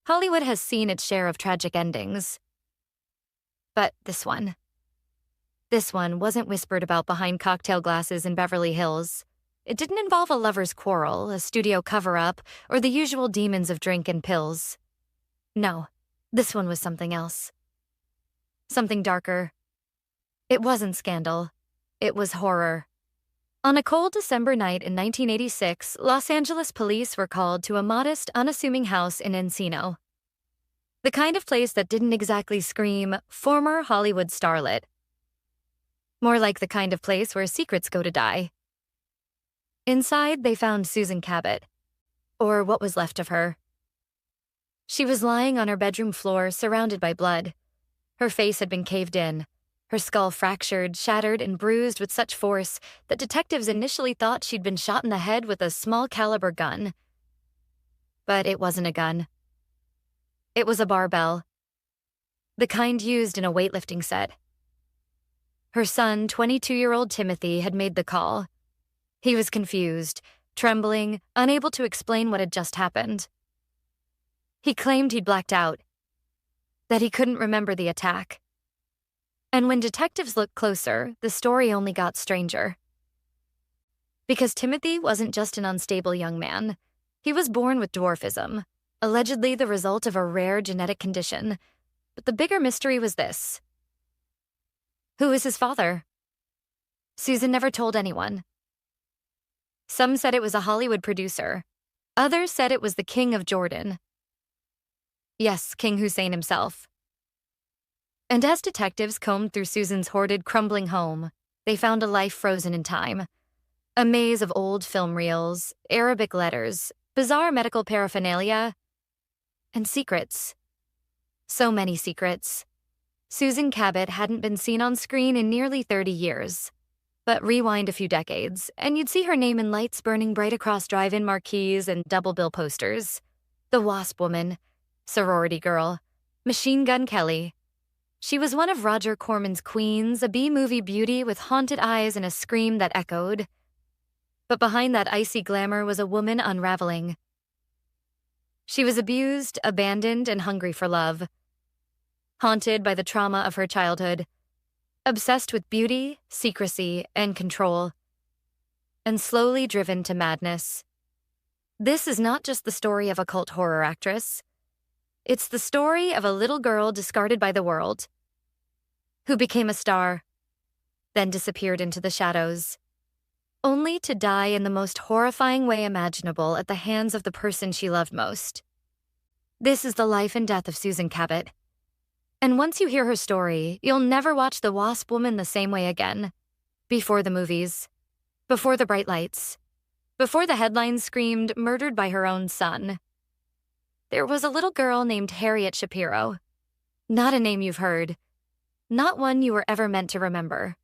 Hollywood has seen its share of tragic endings. But this one wasn't whispered about behind cocktail glasses in Beverly Hills. It didn't involve a lover's quarrel, a studio cover-up, or the usual demons of drink and pills. No, this one was something else. Something darker. It wasn't scandal. It was horror. On a cold December night in 1986, Los Angeles police were called to a modest, unassuming house in Encino. The kind of place that didn't exactly scream, former Hollywood starlet. More like the kind of place where secrets go to die. Inside, they found Susan Cabot, or what was left of her. She was lying on her bedroom floor, surrounded by blood. Her face had been caved in, her skull fractured, shattered, and bruised with such force that detectives initially thought she'd been shot in the head with a small-caliber gun. But it wasn't a gun. It was a barbell, the kind used in a weightlifting set. Her son, 22-year-old Timothy, had made the call. He was confused, trembling, unable to explain what had just happened. He claimed he'd blacked out, that he couldn't remember the attack. And when detectives looked closer, the story only got stranger. Because Timothy wasn't just an unstable young man. He was born with dwarfism, allegedly the result of a rare genetic condition. But the bigger mystery was this. Who was his father? Susan never told anyone. Some said it was a Hollywood producer. Others said it was the King of Jordan. Yes, King Hussein himself. And as detectives combed through Susan's hoarded, crumbling home, they found a life frozen in time. A maze of old film reels, Arabic letters, bizarre medical paraphernalia, and secrets. So many secrets. Susan Cabot hadn't been seen on screen in nearly 30 years. But rewind a few decades, and you'd see her name in lights burning bright across drive-in marquees and double bill posters. The Wasp Woman, Sorority Girl, Machine Gun Kelly. She was one of Roger Corman's queens, a B-movie beauty with haunted eyes and a scream that echoed. But behind that icy glamour was a woman unraveling. She was abused, abandoned, and hungry for love. Haunted by the trauma of her childhood. Obsessed with beauty, secrecy, and control. And slowly driven to madness. This is not just the story of a cult horror actress. It's the story of a little girl discarded by the world, who became a star, then disappeared into the shadows, only to die in the most horrifying way imaginable at the hands of the person she loved most. This is the life and death of Susan Cabot. And once you hear her story, you'll never watch The Wasp Woman the same way again. Before the movies, before the bright lights, before the headlines screamed, murdered by her own son. There was a little girl named Harriet Shapiro. Not a name you've heard. Not one you were ever meant to remember.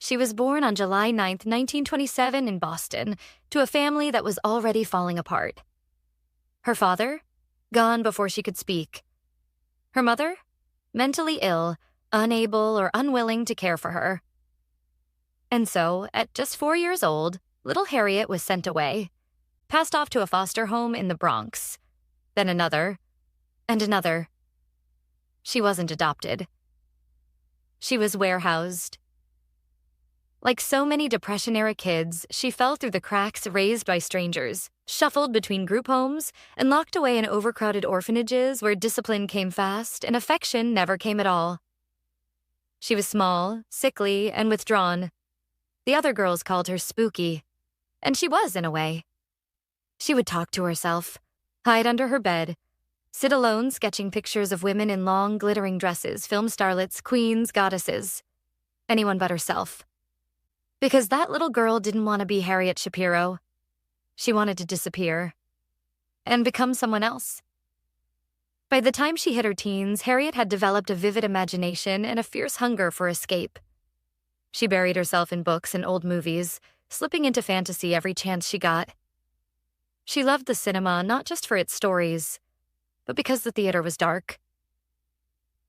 She was born on July 9th, 1927 in Boston, to a family that was already falling apart. Her father? Gone before she could speak. Her mother? Mentally ill, unable or unwilling to care for her. And so, at just 4 years old, little Harriet was sent away, passed off to a foster home in the Bronx. Then another, and another. She wasn't adopted. She was warehoused. Like so many Depression-era kids, she fell through the cracks raised by strangers, shuffled between group homes, and locked away in overcrowded orphanages where discipline came fast and affection never came at all. She was small, sickly, and withdrawn. The other girls called her spooky, and she was in a way. She would talk to herself, hide under her bed, sit alone sketching pictures of women in long, glittering dresses, film starlets, queens, goddesses. Anyone but herself. Because that little girl didn't want to be Harriet Shapiro. She wanted to disappear. And become someone else. By the time she hit her teens, Harriet had developed a vivid imagination and a fierce hunger for escape. She buried herself in books and old movies, slipping into fantasy every chance she got. She loved the cinema not just for its stories, but because the theater was dark.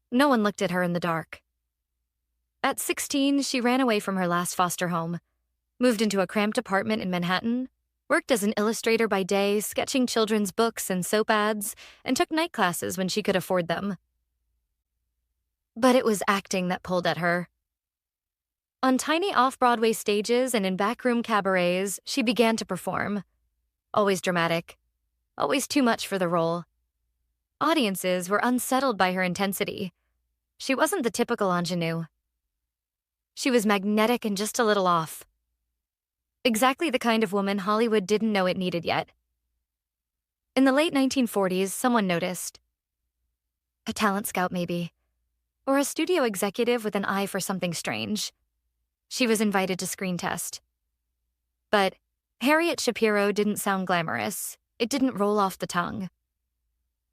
No one looked at her in the dark. At 16, she ran away from her last foster home, moved into a cramped apartment in Manhattan, worked as an illustrator by day, sketching children's books and soap ads, and took night classes when she could afford them. But it was acting that pulled at her. On tiny off-Broadway stages and in backroom cabarets, she began to perform. Always dramatic. Always too much for the role. Audiences were unsettled by her intensity. She wasn't the typical ingenue. She was magnetic and just a little off. Exactly the kind of woman Hollywood didn't know it needed yet. In the late 1940s, someone noticed. A talent scout, maybe. Or a studio executive with an eye for something strange. She was invited to screen test. But Harriet Shapiro didn't sound glamorous. It didn't roll off the tongue.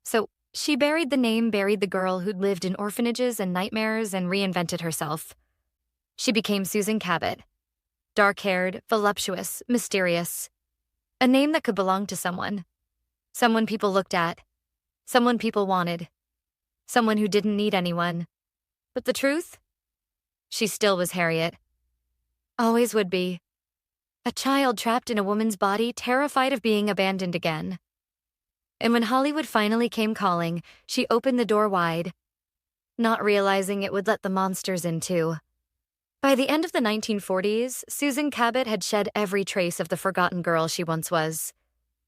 So she buried the name, buried the girl who'd lived in orphanages and nightmares and reinvented herself. She became Susan Cabot. Dark-haired, voluptuous, mysterious. A name that could belong to someone. Someone people looked at. Someone people wanted. Someone who didn't need anyone. But the truth? She still was Harriet. Always would be. A child trapped in a woman's body, terrified of being abandoned again. And when Hollywood finally came calling, she opened the door wide, not realizing it would let the monsters in too. By the end of the 1940s, Susan Cabot had shed every trace of the forgotten girl she once was.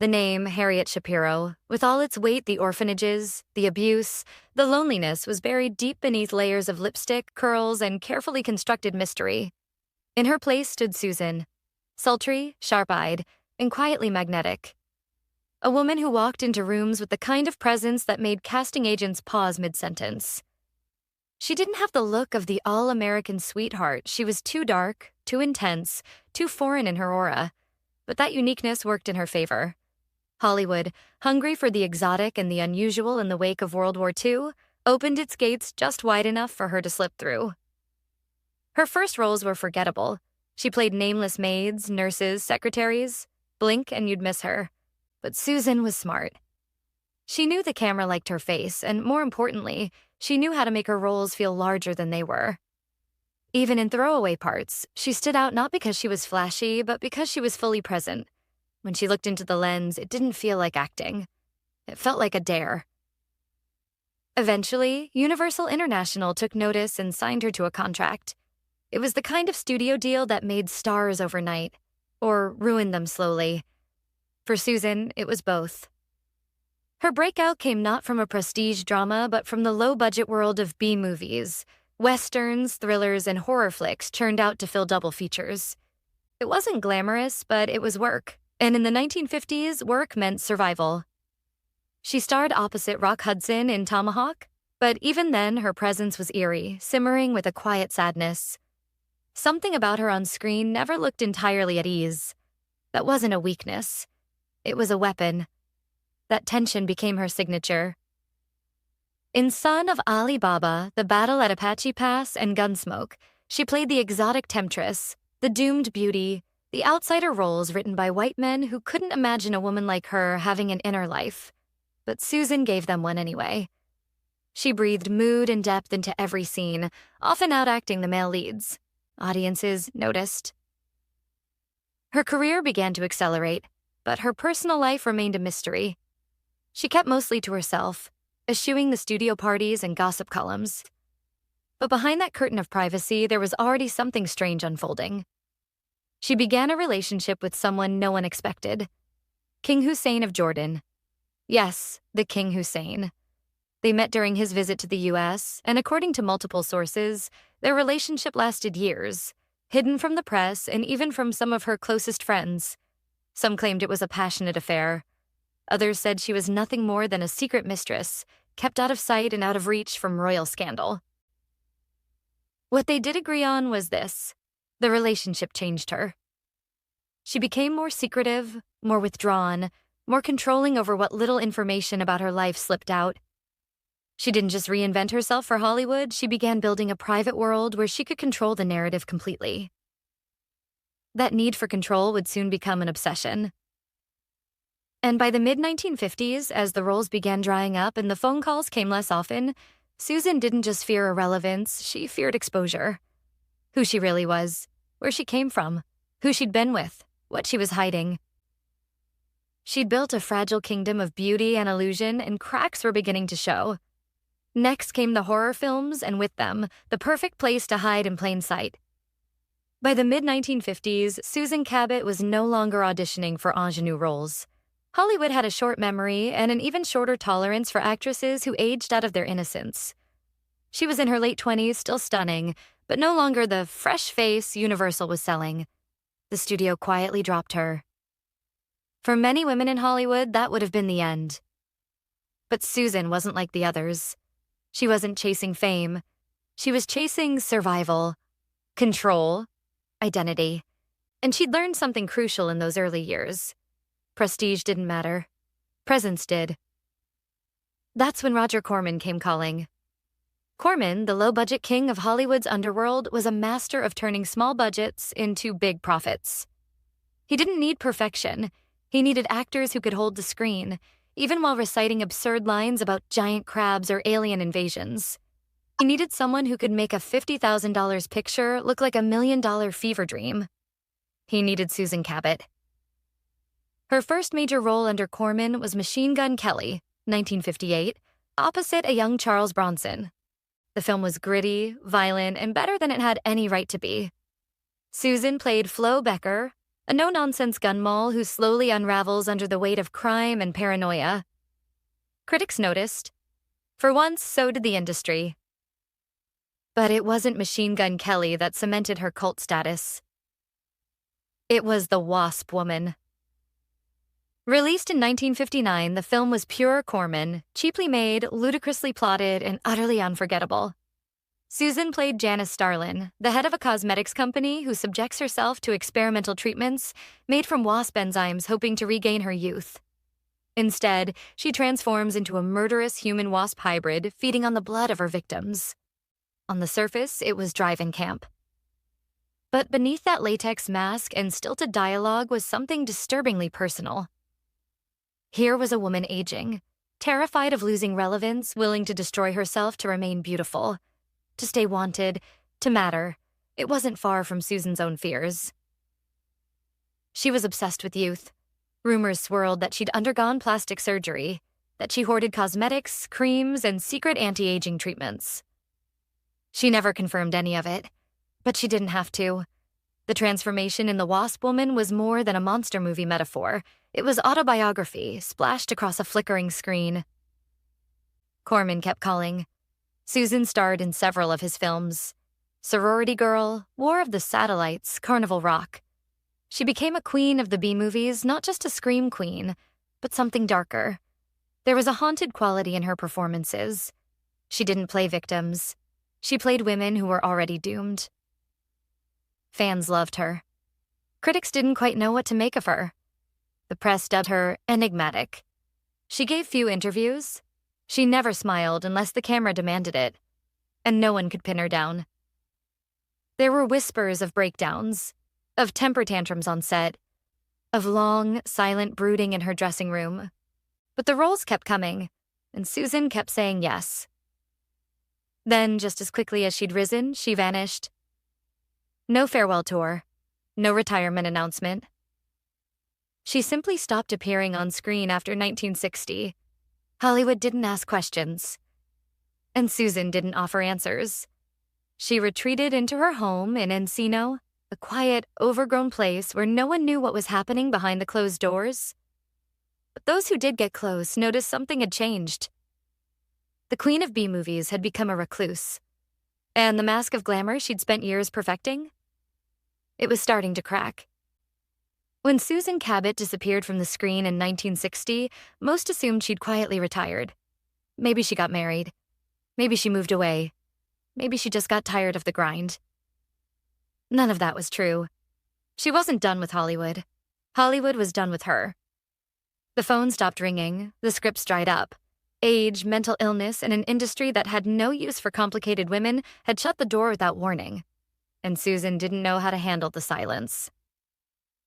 The name, Harriet Shapiro, with all its weight, the orphanages, the abuse, the loneliness, was buried deep beneath layers of lipstick, curls, and carefully constructed mystery. In her place stood Susan, sultry, sharp-eyed, and quietly magnetic. A woman who walked into rooms with the kind of presence that made casting agents pause mid-sentence. She didn't have the look of the all-American sweetheart. She was too dark, too intense, too foreign in her aura. But that uniqueness worked in her favor. Hollywood, hungry for the exotic and the unusual in the wake of World War II, opened its gates just wide enough for her to slip through. Her first roles were forgettable. She played nameless maids, nurses, secretaries. Blink and you'd miss her. But Susan was smart. She knew the camera liked her face, and more importantly, she knew how to make her roles feel larger than they were. Even in throwaway parts, she stood out not because she was flashy, but because she was fully present. When she looked into the lens, it didn't feel like acting. It felt like a dare. Eventually, Universal International took notice and signed her to a contract. It was the kind of studio deal that made stars overnight, or ruined them slowly. For Susan, it was both. Her breakout came not from a prestige drama, but from the low-budget world of B-movies. Westerns, thrillers, and horror flicks churned out to fill double features. It wasn't glamorous, but it was work. And in the 1950s, work meant survival. She starred opposite Rock Hudson in Tomahawk, but even then, her presence was eerie, simmering with a quiet sadness. Something about her on screen never looked entirely at ease. That wasn't a weakness. It was a weapon. That tension became her signature. In Son of Ali Baba, The Battle at Apache Pass, and Gunsmoke, she played the exotic temptress, the doomed beauty, the outsider roles written by white men who couldn't imagine a woman like her having an inner life. But Susan gave them one anyway. She breathed mood and depth into every scene, often outacting the male leads. Audiences noticed. Her career began to accelerate, but her personal life remained a mystery. She kept mostly to herself, eschewing the studio parties and gossip columns. But behind that curtain of privacy, there was already something strange unfolding. She began a relationship with someone no one expected. King Hussein of Jordan. Yes, the King Hussein. They met during his visit to the U.S., and according to multiple sources, their relationship lasted years, hidden from the press and even from some of her closest friends. Some claimed it was a passionate affair. Others said she was nothing more than a secret mistress, kept out of sight and out of reach from royal scandal. What they did agree on was this: the relationship changed her. She became more secretive, more withdrawn, more controlling over what little information about her life slipped out. She didn't just reinvent herself for Hollywood, she began building a private world where she could control the narrative completely. That need for control would soon become an obsession. And by the mid-1950s, as the roles began drying up and the phone calls came less often, Susan didn't just fear irrelevance, she feared exposure. Who she really was, where she came from, who she'd been with, what she was hiding. She'd built a fragile kingdom of beauty and illusion, and cracks were beginning to show. Next came the horror films, and with them, the perfect place to hide in plain sight. By the mid-1950s, Susan Cabot was no longer auditioning for ingenue roles. Hollywood had a short memory and an even shorter tolerance for actresses who aged out of their innocence. She was in her late 20s, still stunning, but no longer the fresh face Universal was selling. The studio quietly dropped her. For many women in Hollywood, that would have been the end. But Susan wasn't like the others. She wasn't chasing fame. She was chasing survival, control, identity. And she'd learned something crucial in those early years. Prestige didn't matter. Presence did. That's when Roger Corman came calling. Corman, the low-budget king of Hollywood's underworld, was a master of turning small budgets into big profits. He didn't need perfection. He needed actors who could hold the screen, even while reciting absurd lines about giant crabs or alien invasions. He needed someone who could make a $50,000 picture look like $1 million fever dream. He needed Susan Cabot. Her first major role under Corman was Machine Gun Kelly, 1958, opposite a young Charles Bronson. The film was gritty, violent, and better than it had any right to be. Susan played Flo Becker, a no-nonsense gun moll who slowly unravels under the weight of crime and paranoia. Critics noticed. For once, so did the industry. But it wasn't Machine Gun Kelly that cemented her cult status. It was the Wasp Woman. Released in 1959, the film was pure Corman, cheaply made, ludicrously plotted, and utterly unforgettable. Susan played Janice Starlin, the head of a cosmetics company who subjects herself to experimental treatments made from wasp enzymes hoping to regain her youth. Instead, she transforms into a murderous human-wasp hybrid feeding on the blood of her victims. On the surface, it was driving camp. But beneath that latex mask and stilted dialogue was something disturbingly personal. Here was a woman aging, terrified of losing relevance, willing to destroy herself to remain beautiful, to stay wanted, to matter. It wasn't far from Susan's own fears. She was obsessed with youth. Rumors swirled that she'd undergone plastic surgery, that she hoarded cosmetics, creams, and secret anti-aging treatments. She never confirmed any of it, but she didn't have to. The transformation in the Wasp Woman was more than a monster movie metaphor. It was autobiography, splashed across a flickering screen. Corman kept calling. Susan starred in several of his films. Sorority Girl, War of the Satellites, Carnival Rock. She became a queen of the B-movies, not just a scream queen, but something darker. There was a haunted quality in her performances. She didn't play victims. She played women who were already doomed. Fans loved her. Critics didn't quite know what to make of her. The press dubbed her enigmatic. She gave few interviews. She never smiled unless the camera demanded it, and no one could pin her down. There were whispers of breakdowns, of temper tantrums on set, of long, silent brooding in her dressing room. But the roles kept coming, and Susan kept saying yes. Then, just as quickly as she'd risen, she vanished. No farewell tour, no retirement announcement. She simply stopped appearing on screen after 1960. Hollywood didn't ask questions. And Susan didn't offer answers. She retreated into her home in Encino, a quiet, overgrown place where no one knew what was happening behind the closed doors. But those who did get close noticed something had changed. The queen of B-movies had become a recluse. And the mask of glamour she'd spent years perfecting? It was starting to crack. When Susan Cabot disappeared from the screen in 1960, most assumed she'd quietly retired. Maybe she got married. Maybe she moved away. Maybe she just got tired of the grind. None of that was true. She wasn't done with Hollywood. Hollywood was done with her. The phone stopped ringing, the scripts dried up. Age, mental illness, and an industry that had no use for complicated women had shut the door without warning. And Susan didn't know how to handle the silence.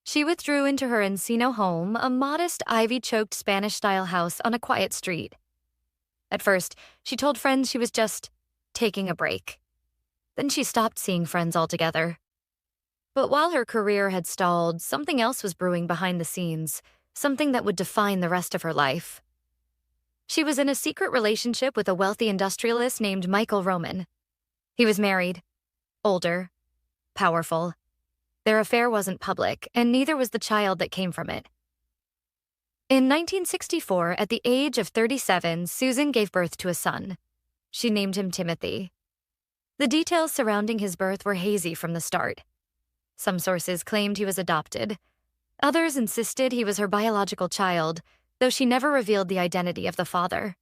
She withdrew into her Encino home, a modest, ivy-choked Spanish-style house on a quiet street. At first, she told friends she was just taking a break. Then she stopped seeing friends altogether. But while her career had stalled, something else was brewing behind the scenes. something that would define the rest of her life. She was in a secret relationship with a wealthy industrialist named Michael Roman. He was married, older, powerful. Their affair wasn't public, and neither was the child that came from it. In 1964, at the age of 37, Susan gave birth to a son. She named him Timothy. The details surrounding his birth were hazy from the start. Some sources claimed he was adopted. Others insisted he was her biological child, though she never revealed the identity of the father.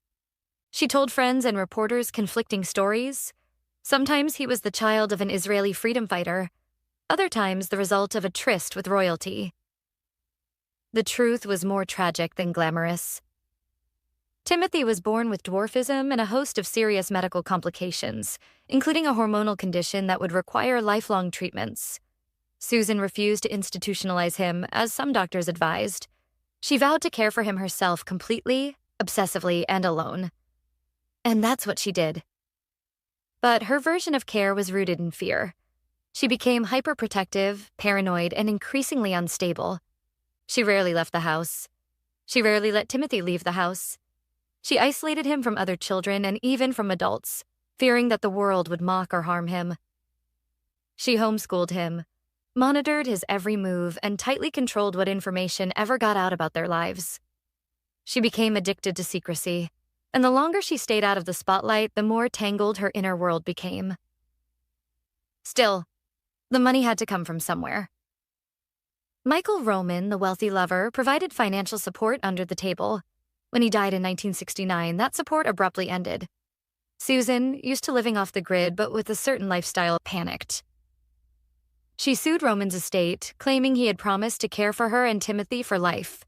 She told friends and reporters conflicting stories. Sometimes he was the child of an Israeli freedom fighter, other times the result of a tryst with royalty. The truth was more tragic than glamorous. Timothy was born with dwarfism and a host of serious medical complications, including a hormonal condition that would require lifelong treatments. Susan refused to institutionalize him, as some doctors advised. She vowed to care for him herself completely, obsessively, and alone. And that's what she did. But her version of care was rooted in fear. She became hyperprotective, paranoid, and increasingly unstable. She rarely left the house. She rarely let Timothy leave the house. She isolated him from other children and even from adults, fearing that the world would mock or harm him. She homeschooled him, monitored his every move, and tightly controlled what information ever got out about their lives. She became addicted to secrecy, and the longer she stayed out of the spotlight, the more tangled her inner world became. Still, the money had to come from somewhere. Michael Roman, the wealthy lover, provided financial support under the table. When he died in 1969, that support abruptly ended. Susan, used to living off the grid but with a certain lifestyle, panicked. She sued Roman's estate, claiming he had promised to care for her and Timothy for life.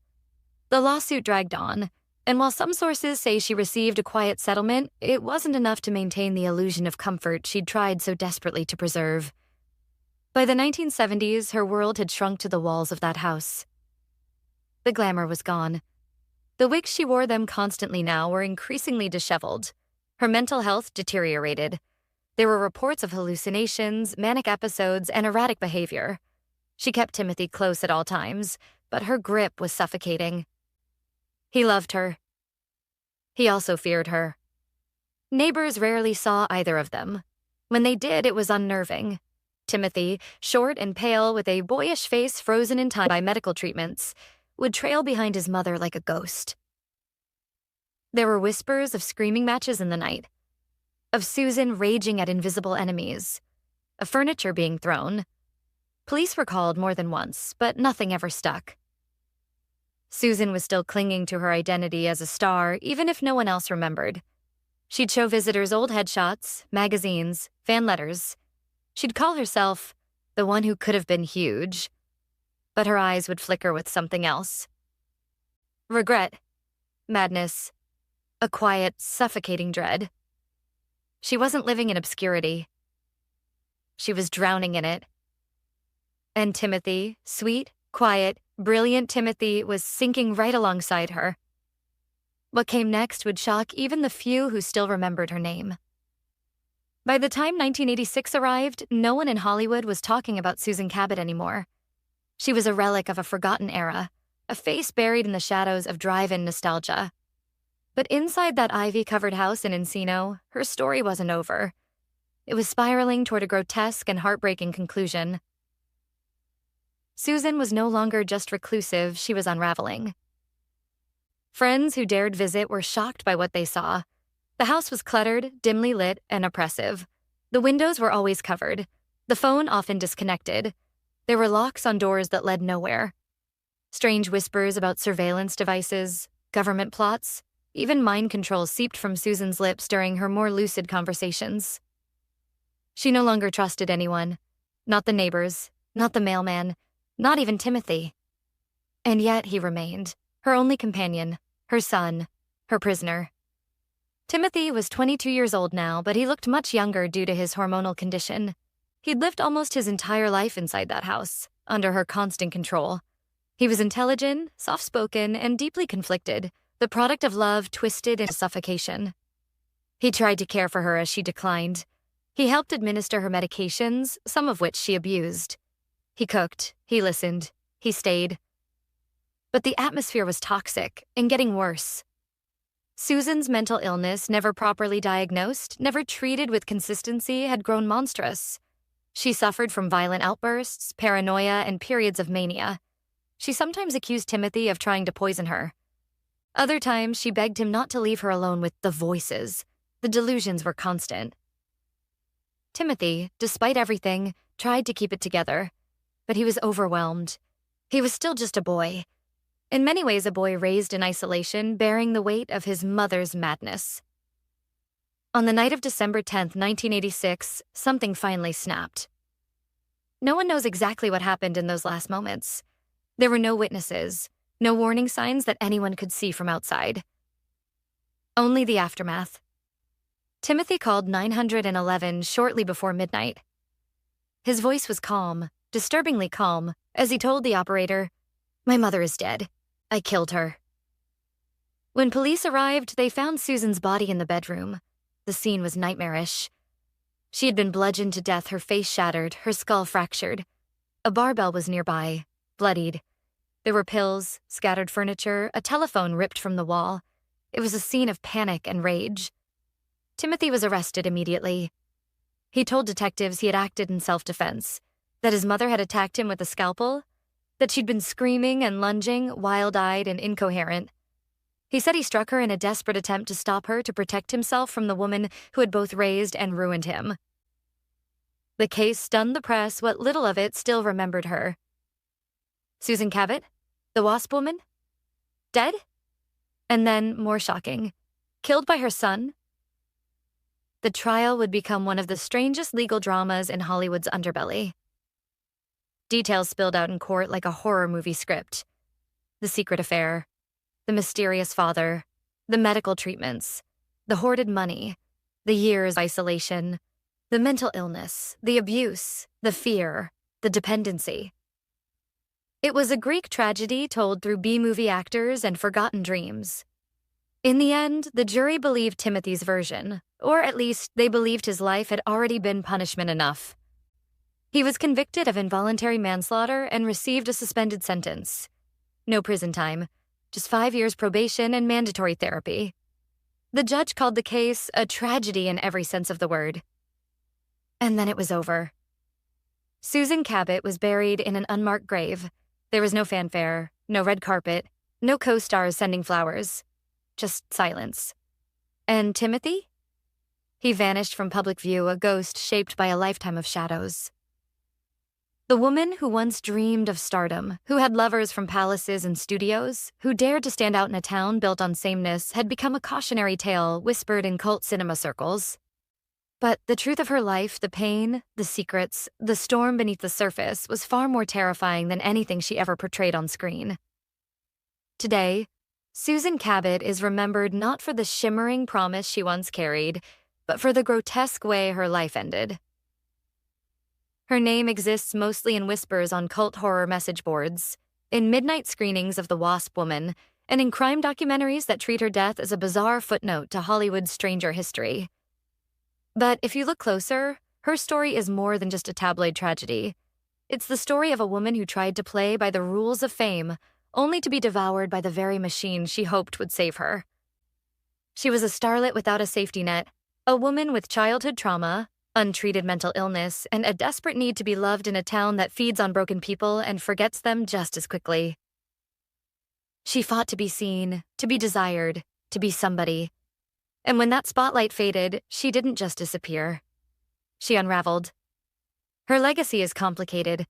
The lawsuit dragged on, and while some sources say she received a quiet settlement, it wasn't enough to maintain the illusion of comfort she'd tried so desperately to preserve. By the 1970s, her world had shrunk to the walls of that house. The glamour was gone. The wigs she wore them constantly now were increasingly disheveled. Her mental health deteriorated. There were reports of hallucinations, manic episodes, and erratic behavior. She kept Timothy close at all times, but her grip was suffocating. He loved her. He also feared her. Neighbors rarely saw either of them. When they did, it was unnerving. Timothy, short and pale with a boyish face frozen in time by medical treatments, would trail behind his mother like a ghost. There were whispers of screaming matches in the night, of Susan raging at invisible enemies, of furniture being thrown. Police were called more than once, but nothing ever stuck. Susan was still clinging to her identity as a star, even if no one else remembered. She'd show visitors old headshots, magazines, fan letters. She'd call herself the one who could have been huge, but her eyes would flicker with something else. Regret, madness, a quiet, suffocating dread. She wasn't living in obscurity. She was drowning in it. And Timothy, sweet, quiet, brilliant Timothy, was sinking right alongside her. What came next would shock even the few who still remembered her name. By the time 1986 arrived, no one in Hollywood was talking about Susan Cabot anymore. She was a relic of a forgotten era, a face buried in the shadows of drive-in nostalgia. But inside that ivy-covered house in Encino, her story wasn't over. It was spiraling toward a grotesque and heartbreaking conclusion. Susan was no longer just reclusive, she was unraveling. Friends who dared visit were shocked by what they saw. The house was cluttered, dimly lit, and oppressive. The windows were always covered, the phone often disconnected. There were locks on doors that led nowhere. Strange whispers about surveillance devices, government plots, even mind control seeped from Susan's lips during her more lucid conversations. She no longer trusted anyone. Not the neighbors, not the mailman, not even Timothy. And yet he remained, her only companion, her son, her prisoner. Timothy was 22 years old now, but he looked much younger due to his hormonal condition. He'd lived almost his entire life inside that house, under her constant control. He was intelligent, soft-spoken, and deeply conflicted, the product of love twisted into suffocation. He tried to care for her as she declined. He helped administer her medications, some of which she abused. He cooked, he listened, he stayed. But the atmosphere was toxic and getting worse. Susan's mental illness, never properly diagnosed, never treated with consistency, had grown monstrous. She suffered from violent outbursts, paranoia, and periods of mania. She sometimes accused Timothy of trying to poison her. Other times, she begged him not to leave her alone with the voices. The delusions were constant. Timothy, despite everything, tried to keep it together, but he was overwhelmed. He was still just a boy. In many ways, a boy raised in isolation, bearing the weight of his mother's madness. On the night of December 10th, 1986, something finally snapped. No one knows exactly what happened in those last moments. There were no witnesses, no warning signs that anyone could see from outside. Only the aftermath. Timothy called 911 shortly before midnight. His voice was calm, disturbingly calm, as he told the operator, "My mother is dead. I killed her." When police arrived, they found Susan's body in the bedroom. The scene was nightmarish. She had been bludgeoned to death, her face shattered, her skull fractured. A barbell was nearby, bloodied. There were pills, scattered furniture, a telephone ripped from the wall. It was a scene of panic and rage. Timothy was arrested immediately. He told detectives he had acted in self-defense, that his mother had attacked him with a scalpel, that she'd been screaming and lunging, wild-eyed and incoherent. He said he struck her in a desperate attempt to stop her, to protect himself from the woman who had both raised and ruined him. The case stunned the press. What little of it still remembered her. Susan Cabot, the Wasp woman, dead? And then, more shocking, killed by her son? The trial would become one of the strangest legal dramas in Hollywood's underbelly. Details spilled out in court like a horror movie script. The secret affair, the mysterious father, the medical treatments, the hoarded money, the years of isolation, the mental illness, the abuse, the fear, the dependency. It was a Greek tragedy told through B-movie actors and forgotten dreams. In the end, the jury believed Timothy's version, or at least they believed his life had already been punishment enough. He was convicted of involuntary manslaughter and received a suspended sentence. No prison time, just 5 years probation and mandatory therapy. The judge called the case a tragedy in every sense of the word. And then it was over. Susan Cabot was buried in an unmarked grave. There was no fanfare, no red carpet, no co-stars sending flowers. Just silence. And Timothy? He vanished from public view, a ghost shaped by a lifetime of shadows. The woman who once dreamed of stardom, who had lovers from palaces and studios, who dared to stand out in a town built on sameness, had become a cautionary tale whispered in cult cinema circles. But the truth of her life, the pain, the secrets, the storm beneath the surface, was far more terrifying than anything she ever portrayed on screen. Today, Susan Cabot is remembered not for the shimmering promise she once carried, but for the grotesque way her life ended. Her name exists mostly in whispers on cult horror message boards, in midnight screenings of The Wasp Woman, and in crime documentaries that treat her death as a bizarre footnote to Hollywood's stranger history. But if you look closer, her story is more than just a tabloid tragedy. It's the story of a woman who tried to play by the rules of fame, only to be devoured by the very machine she hoped would save her. She was a starlet without a safety net, a woman with childhood trauma, untreated mental illness, and a desperate need to be loved in a town that feeds on broken people and forgets them just as quickly. She fought to be seen, to be desired, to be somebody. And when that spotlight faded, she didn't just disappear. She unraveled. Her legacy is complicated.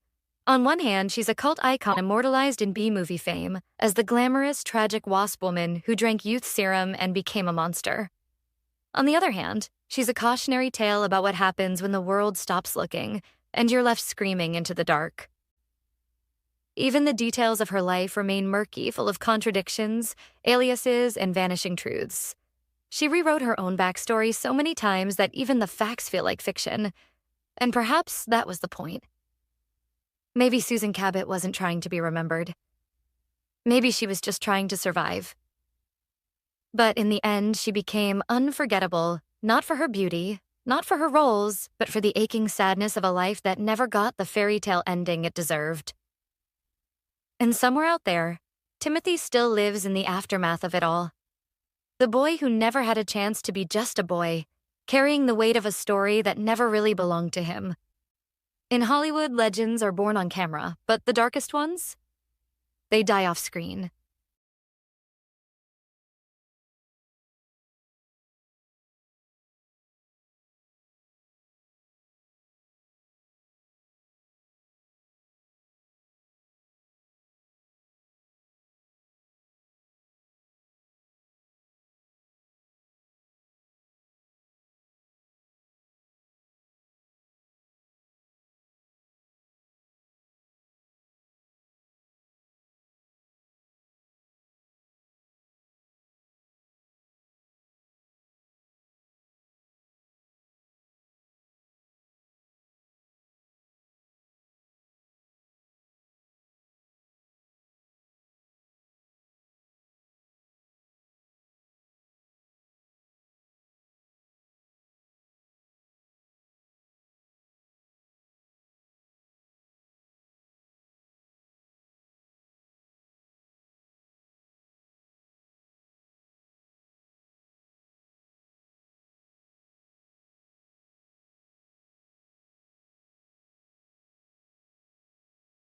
On one hand, she's a cult icon immortalized in B-movie fame as the glamorous, tragic wasp woman who drank youth serum and became a monster. On the other hand, she's a cautionary tale about what happens when the world stops looking and you're left screaming into the dark. Even the details of her life remain murky, full of contradictions, aliases, and vanishing truths. She rewrote her own backstory so many times that even the facts feel like fiction. And perhaps that was the point. Maybe Susan Cabot wasn't trying to be remembered. Maybe she was just trying to survive. But in the end, she became unforgettable, not for her beauty, not for her roles, but for the aching sadness of a life that never got the fairy tale ending it deserved. And somewhere out there, Timothy still lives in the aftermath of it all. The boy who never had a chance to be just a boy, carrying the weight of a story that never really belonged to him. In Hollywood, legends are born on camera, but the darkest ones? They die off screen.